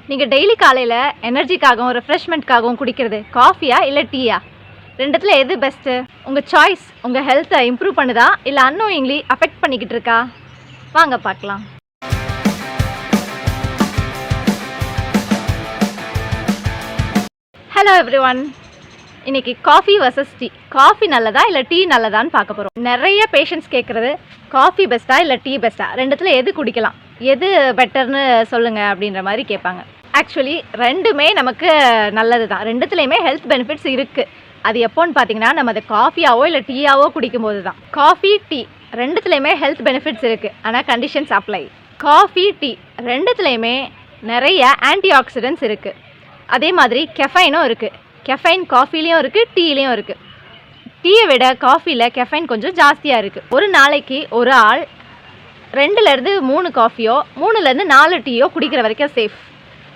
நீங்கள் டெய்லி காலையில் எனர்ஜிக்காகவும் ரெஃப்ரெஷ்மெண்ட்காகவும் குடிக்கிறது காஃபியா இல்லை டீயா? ரெண்டுத்துல எது பெஸ்ட்டு? உங்கள் சாய்ஸ் உங்கள் ஹெல்த்தை இம்ப்ரூவ் பண்ணுதா இல்லை அன்னோயிங்லி அஃபெக்ட் பண்ணிக்கிட்டு இருக்கா? வாங்க பார்க்கலாம். Hello everyone. இன்னைக்கு காஃபி வர்சஸ் டீ, காஃபி நல்லதா இல்லை டீ நல்லதான்னு பார்க்க போகிறோம். நிறைய பேஷண்ட்ஸ் கேட்குறது காஃபி பெஸ்ட்டா இல்லை டீ பெஸ்ட்டா, ரெண்டுத்துல எது குடிக்கலாம், எது பெட்டர்னு சொல்லுங்கள் அப்படின்ற மாதிரி கேட்பாங்க. ஆக்சுவலி ரெண்டுமே நமக்கு நல்லது தான், ரெண்டுத்துலேயுமே ஹெல்த் பெனிஃபிட்ஸ் இருக்குது. அது எப்போன்னு பார்த்தீங்கன்னா நம்ம அதை காஃபியாவோ இல்லை டீயாவோ குடிக்கும்போது தான். காஃபி டீ ரெண்டுத்துலேயுமே ஹெல்த் பெனிஃபிட்ஸ் இருக்குது, ஆனால் கண்டிஷன்ஸ் அப்ளை. காஃபி டீ ரெண்டுத்துலேயுமே நிறைய ஆன்டி ஆக்சிடென்ட்ஸ் இருக்குது. அதே மாதிரி கெஃபைனும் இருக்குது. கெஃபைன் காஃபிலையும் இருக்குது, டீலையும் இருக்குது. டீயை விட காஃபியில் கெஃபைன் கொஞ்சம் ஜாஸ்தியாக இருக்குது. ஒரு நாளைக்கு ஒரு ஆள் 2லேருந்து 3 காஃபியோ 3லேருந்து 4 டீயோ குடிக்கிற வரைக்கும் சேஃப்.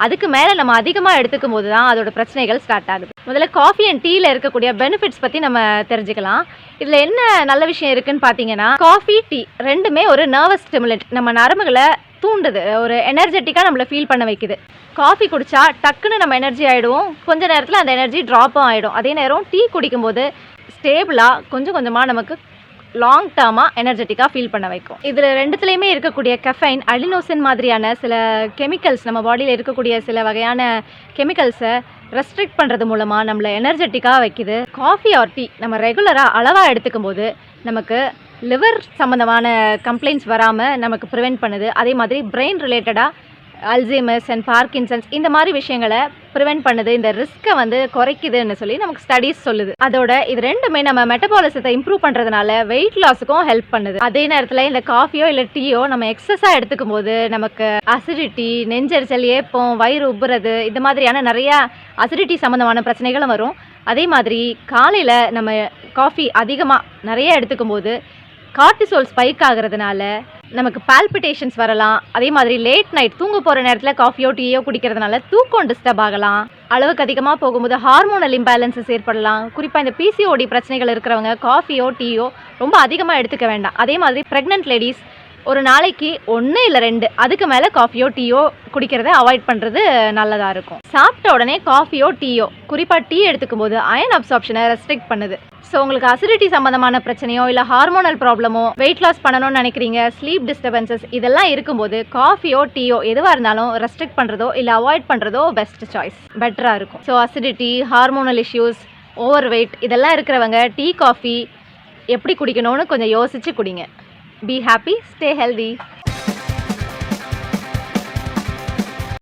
அதுக்கு மேலே நம்ம அதிகமாக எடுத்துக்கும் போது தான் அதோட பிரச்சனைகள் ஸ்டார்ட் ஆகுது. முதல்ல காஃபி அண்ட் டீயில் இருக்கக்கூடிய பெனிஃபிட்ஸ் பற்றி நம்ம தெரிஞ்சுக்கலாம். இதில் என்ன நல்ல விஷயம் இருக்குதுன்னு பார்த்தீங்கன்னா, காஃபி டீ ரெண்டுமே ஒரு நர்வஸ் ஸ்டிமுலண்ட், நம்ம நரம்புகளை தூண்டுது, ஒரு எனர்ஜெட்டிக்காக நம்மளை ஃபீல் பண்ண வைக்குது. காஃபி குடித்தா டக்குன்னு நம்ம எனர்ஜி ஆகிடுவோம், கொஞ்ச நேரத்தில் அந்த எனர்ஜி ட்ராப்பும் ஆகிடும். அதே நேரம் டீ குடிக்கும்போது ஸ்டேபிளாக கொஞ்சம் கொஞ்சமாக நமக்கு லாங் டேர்மாக எனர்ஜெட்டிக்காக ஃபீல் பண்ண வைக்கும். இதில் ரெண்டுத்துலேயுமே இருக்கக்கூடிய கெஃபைன், அலினோசின் மாதிரியான சில கெமிக்கல்ஸ், நம்ம பாடியில் இருக்கக்கூடிய சில வகையான கெமிக்கல்ஸை ரெஸ்ட்ரிக்ட் பண்ணுறது மூலமாக நம்மளை எனர்ஜெட்டிக்காக வைக்குது. காஃபி ஆர் டீ நம்ம ரெகுலராக அளவாக எடுத்துக்கும் போது நமக்கு லிவர் சம்மந்தமான கம்ப்ளைண்ட்ஸ் வராமல் நமக்கு ப்ரிவெண்ட் பண்ணுது. அதே மாதிரி பிரெயின் ரிலேட்டடாக அல்சைமர்ஸ் அண்ட் பார்க்கின்சன்ஸ் இந்த மாதிரி விஷயங்களை ப்ரிவெண்ட் பண்ணுது. இந்த ரிஸ்க்கை குறைக்குதுன்னு சொல்லி நமக்கு ஸ்டடீஸ் சொல்லுது. அதோட இது ரெண்டுமே நம்ம மெட்டபாலிசத்தை இம்ப்ரூவ் பண்ணுறதுனால வெயிட் லாஸுக்கும் ஹெல்ப் பண்ணுது. அதே நேரத்தில் இந்த காஃபியோ இல்லை டீயோ நம்ம எக்ஸஸாக எடுத்துக்கும் போது நமக்கு அசிடிட்டி, நெஞ்சரிச்சல், ஏப்பம், வயிறு உப்புறது, இந்த மாதிரியான நிறையா அசிடிட்டி சம்மந்தமான பிரச்சனைகளும் வரும். அதே மாதிரி காலையில் நம்ம காஃபி அதிகமாக நிறைய எடுத்துக்கும் போது கார்டிசோல் ஸ்பைக் ஆகிறதுனால நமக்கு பால்பிட்டேஷன்ஸ் வரலாம். அதே மாதிரி லேட் நைட் தூங்க போகிற நேரத்தில் காஃபியோ டீயோ குடிக்கிறதுனால தூக்கம் டிஸ்டர்ப் ஆகலாம். அளவுக்கு அதிகமாக போகும்போது ஹார்மோனல் இம்பேலன்சஸ் ஏற்படலாம். குறிப்பாக இந்த பிசிஓடி பிரச்சனைகள் இருக்கிறவங்க காஃபியோ டீயோ ரொம்ப அதிகமாக எடுத்துக்க வேண்டாம். அதே மாதிரி ப்ரெக்னென்ட் லேடிஸ் ஒரு நாளைக்கு 1 இல்லை 2 அதுக்கு மேலே காஃபியோ டீயோ குடிக்கிறத அவாய்ட் பண்ணுறது நல்லதாக இருக்கும். சாப்பிட்ட உடனே காஃபியோ டீயோ, குறிப்பாக டீ எடுத்துக்கும் போது அயன் அப்சார்ப்ஷனை ரெஸ்ட்ரிக்ட் பண்ணுது. ஸோ உங்களுக்கு அசிடிட்டி சம்மந்தமான பிரச்சனையோ இல்லை ஹார்மோனல் ப்ராப்ளமோ, வெயிட் லாஸ் பண்ணணும்னு நினைக்கிறீங்க, ஸ்லீப் டிஸ்டர்பன்சஸ் இதெல்லாம் இருக்கும்போது காஃபியோ டீயோ எதுவாக இருந்தாலும் ரெஸ்ட்ரிக்ட் பண்ணுறதோ இல்லை அவாய்ட் பண்ணுறதோ பெஸ்ட் சாய்ஸ், பெட்டராக இருக்கும். So acidity, hormonal issues, over weight இதெல்லாம் இருக்கிறவங்க டீ காஃபி எப்படி குடிக்கணும்னு கொஞ்சம் யோசித்து குடிங்க. Be happy, stay healthy.